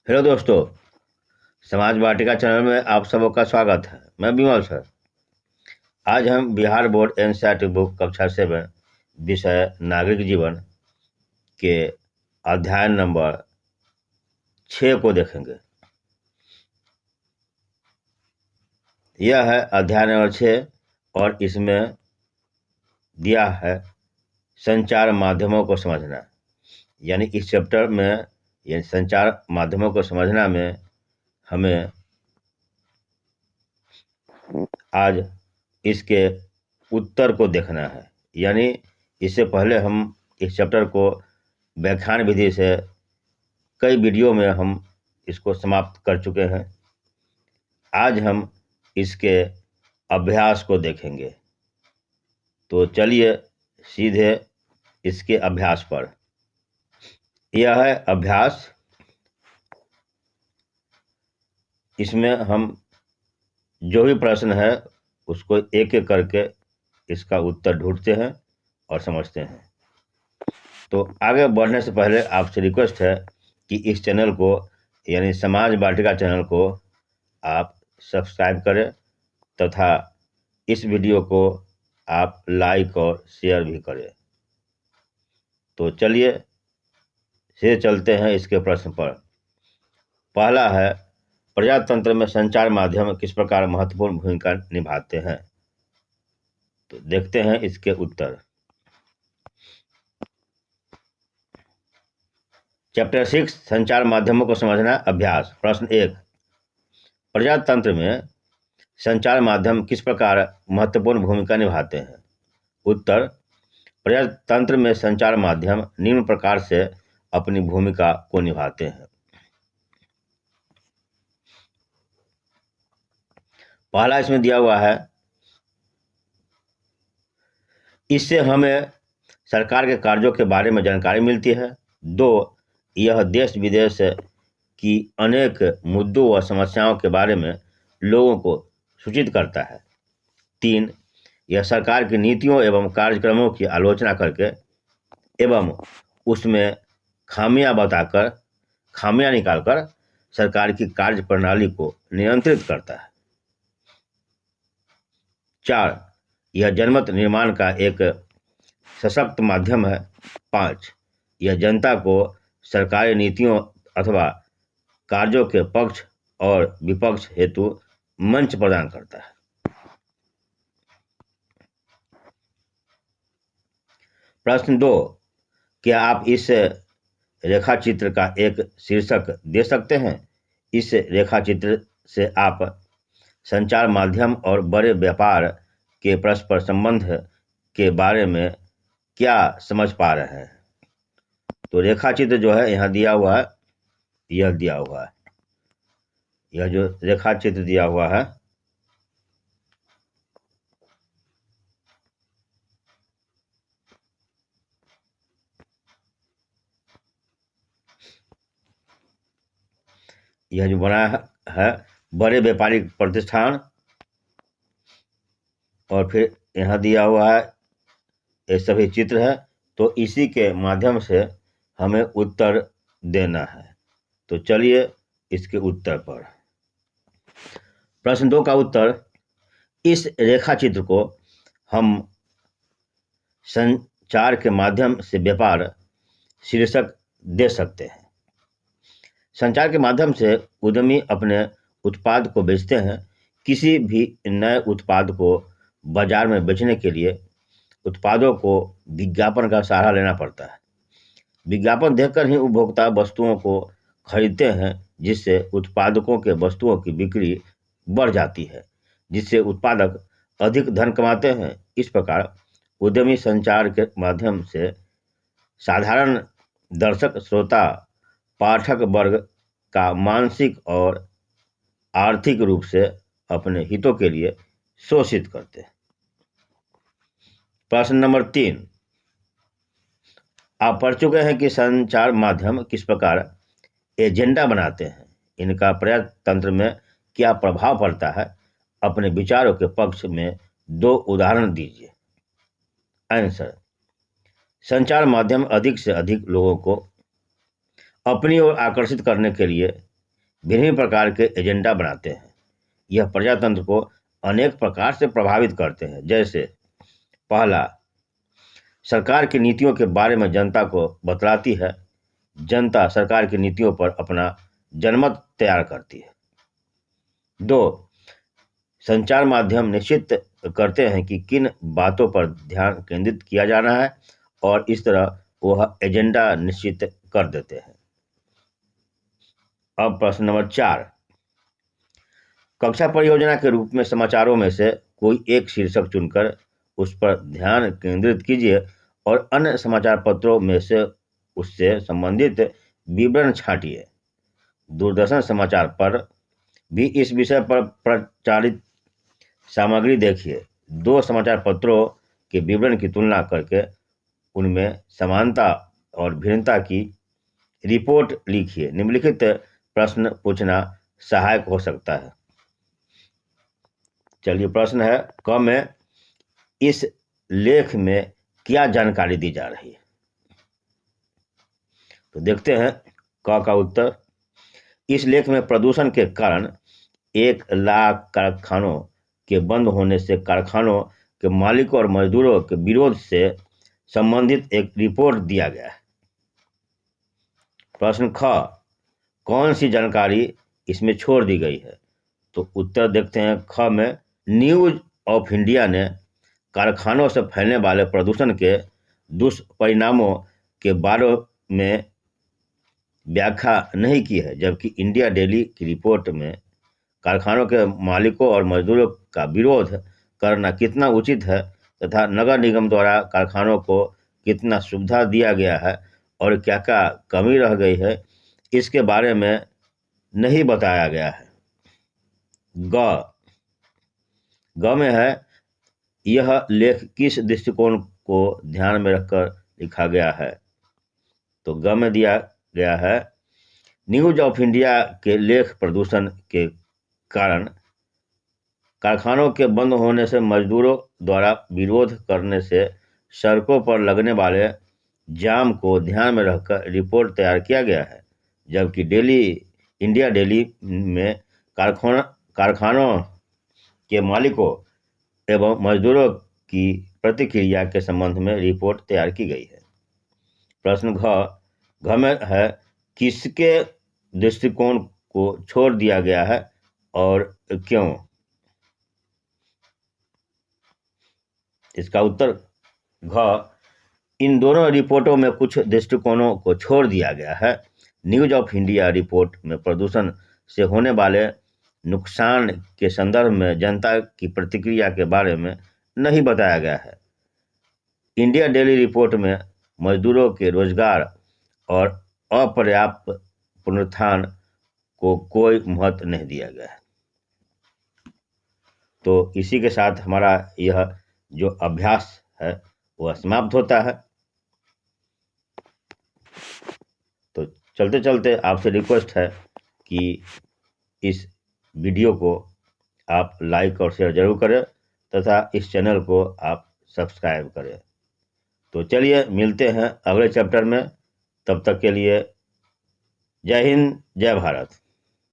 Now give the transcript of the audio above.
Hello दोस्तों। समाज वाटिका channel में आप सबका स्वागत है। मैं विमल सर। आज हम बिहार बोर्ड एनसीईआरटी बुक कक्षा 7 विषय नागरिक जीवन के अध्याय नंबर 6 को देखेंगे। यह है अध्याय नंबर 6 और इसमें दिया है संचार माध्यमों को समझना। यानी इस चैप्टर में संचार माध्यमों को समझना में हमें आज इसके उत्तर को देखना है। यानी इससे पहले हम इस चैप्टर को व्याख्यान विधि से कई वीडियो में हम इसको समाप्त कर चुके हैं। आज हम इसके अभ्यास को देखेंगे। तो चलिए सीधे इसके अभ्यास पर। यह है अभ्यास। इसमें हम जो भी प्रश्न है उसको एक एक करके इसका उत्तर ढूंढते हैं और समझते हैं। तो आगे बढ़ने से पहले आपसे रिक्वेस्ट है कि इस चैनल को यानी समाज वाटिका चैनल को आप सब्सक्राइब करें तथा इस वीडियो को आप लाइक और शेयर भी करें। तो चलिए सीधे चलते हैं इसके प्रश्न पर। पहला है, प्रजातंत्र में संचार माध्यम किस प्रकार महत्वपूर्ण भूमिका निभाते हैं। तो देखते हैं इसके उत्तर। चैप्टर 6 संचार माध्यमों को समझना अभ्यास। प्रश्न 1, प्रजातंत्र में संचार माध्यम किस प्रकार महत्वपूर्ण भूमिका निभाते हैं। उत्तर, प्रजातंत्र में संचार माध्यम निम्न प्रकार से अपनी भूमिका को निभाते हैं। पहला इसमें दिया हुआ है, इससे हमें सरकार के कार्यों के बारे में जानकारी मिलती है। 2, यह देश विदेश की अनेक मुद्दों व समस्याओं के बारे में लोगों को सूचित करता है। 3, यह सरकार की नीतियों एवं कार्यक्रमों की आलोचना करके एवं उसमें खामियां निकालकर सरकार की कार्य प्रणाली को नियंत्रित करता है। 4, यह जनमत निर्माण का एक सशक्त माध्यम है। 5, यह जनता को सरकारी नीतियों अथवा कार्यों के पक्ष और विपक्ष हेतु मंच प्रदान करता है। प्रश्न 2, क्या आप इस रेखा चित्र का एक शीर्षक दे सकते हैं। इस रेखा चित्र से आप संचार माध्यम और बड़े व्यापार के परस्पर संबंध के बारे में क्या समझ पा रहे हैं। तो रेखा चित्र जो है यहाँ दिया हुआ है, यह दिया हुआ है। यह जो रेखा चित्र दिया हुआ है यह जो बना है बड़े व्यापारिक प्रतिष्ठान, और फिर यहाँ दिया हुआ है ये सभी चित्र है। तो इसी के माध्यम से हमें उत्तर देना है। तो चलिए इसके उत्तर पर। प्रश्न 2 का उत्तर, इस रेखा चित्र को हम संचार के माध्यम से व्यापार शीर्षक दे सकते हैं। संचार के माध्यम से उद्यमी अपने उत्पाद को बेचते हैं। किसी भी नए उत्पाद को बाजार में बेचने के लिए उत्पादों को विज्ञापन का सहारा लेना पड़ता है। विज्ञापन देखकर ही उपभोक्ता वस्तुओं को खरीदते हैं, जिससे उत्पादकों के वस्तुओं की बिक्री बढ़ जाती है, जिससे उत्पादक अधिक धन कमाते हैं। इस प्रकार उद्यमी संचार के माध्यम से साधारण दर्शक, श्रोता, पाठक वर्ग का मानसिक और आर्थिक रूप से अपने हितों के लिए शोषित करते हैं। प्रश्न नंबर 3, आप पढ़ चुके हैं कि संचार माध्यम किस प्रकार एजेंडा बनाते हैं। इनका प्रजातंत्र में क्या प्रभाव पड़ता है। अपने विचारों के पक्ष में 2 उदाहरण दीजिए। आंसर, संचार माध्यम अधिक से अधिक लोगों को अपनी ओर आकर्षित करने के लिए विभिन्न प्रकार के एजेंडा बनाते हैं। यह प्रजातंत्र को अनेक प्रकार से प्रभावित करते हैं। जैसे पहला, सरकार की नीतियों के बारे में जनता को बतलाती है। जनता सरकार की नीतियों पर अपना जनमत तैयार करती है। 2, संचार माध्यम निश्चित करते हैं कि किन बातों पर ध्यान केंद्रित किया जाना है और इस तरह वह एजेंडा निश्चित कर देते हैं। अब प्रश्न नंबर 4, कक्षा परियोजना के रूप में समाचारों में से कोई एक शीर्षक चुनकर उस पर ध्यान केंद्रित कीजिए और अन्य समाचार पत्रों में से उससे संबंधित विवरण छांटिए। दूरदर्शन समाचार पर भी इस विषय पर प्रचारित सामग्री देखिए। 2 समाचार पत्रों के विवरण की तुलना करके उनमें समानता और भिन्नता की रिपोर्ट लिखिए। निम्नलिखित प्रश्न पूछना सहायक हो सकता है। चलिए, प्रश्न है, क में इस लेख में क्या जानकारी दी जा रही है? तो देखते हैं क का उत्तर। इस लेख में प्रदूषण के कारण 1 लाख कारखानों के बंद होने से कारखानों के मालिकों और मजदूरों के विरोध से संबंधित एक रिपोर्ट दिया गया है। प्रश्न ख, कौन सी जानकारी इसमें छोड़ दी गई है? तो उत्तर देखते हैं ख में, न्यूज ऑफ इंडिया ने कारखानों से फैलने वाले प्रदूषण के दुष्परिणामों के बारे में व्याख्या नहीं की है, जबकि इंडिया डेली की रिपोर्ट में कारखानों के मालिकों और मजदूरों का विरोध करना कितना उचित है तथा नगर निगम द्वारा कारखानों को कितना सुविधा दिया गया है और क्या क्या कमी रह गई है, इसके बारे में नहीं बताया गया है। ग में है, यह लेख किस दृष्टिकोण को ध्यान में रखकर लिखा गया है? तो ग में दिया गया है, न्यूज ऑफ इंडिया के लेख प्रदूषण के कारण कारखानों के बंद होने से मजदूरों द्वारा विरोध करने से सड़कों पर लगने वाले जाम को ध्यान में रखकर रिपोर्ट तैयार किया गया है, जबकि इंडिया डेली में कारखानों के मालिकों एवं मजदूरों की प्रतिक्रिया के संबंध में रिपोर्ट तैयार की गई है। प्रश्न घ में है, किसके दृष्टिकोण को छोड़ दिया गया है और क्यों? इसका उत्तर घ, इन दोनों रिपोर्टों में कुछ दृष्टिकोणों को छोड़ दिया गया है। न्यूज ऑफ इंडिया रिपोर्ट में प्रदूषण से होने वाले नुकसान के संदर्भ में जनता की प्रतिक्रिया के बारे में नहीं बताया गया है। इंडिया डेली रिपोर्ट में मजदूरों के रोजगार और अपर्याप्त पुनरुत्थान को कोई महत्व नहीं दिया गया है। तो इसी के साथ हमारा यह जो अभ्यास है वह समाप्त होता है। तो चलते चलते आपसे रिक्वेस्ट है कि इस वीडियो को आप लाइक और शेयर जरूर करें तथा इस चैनल को आप सब्सक्राइब करें। तो चलिए मिलते हैं अगले चैप्टर में, तब तक के लिए जय हिंद, जय भारत।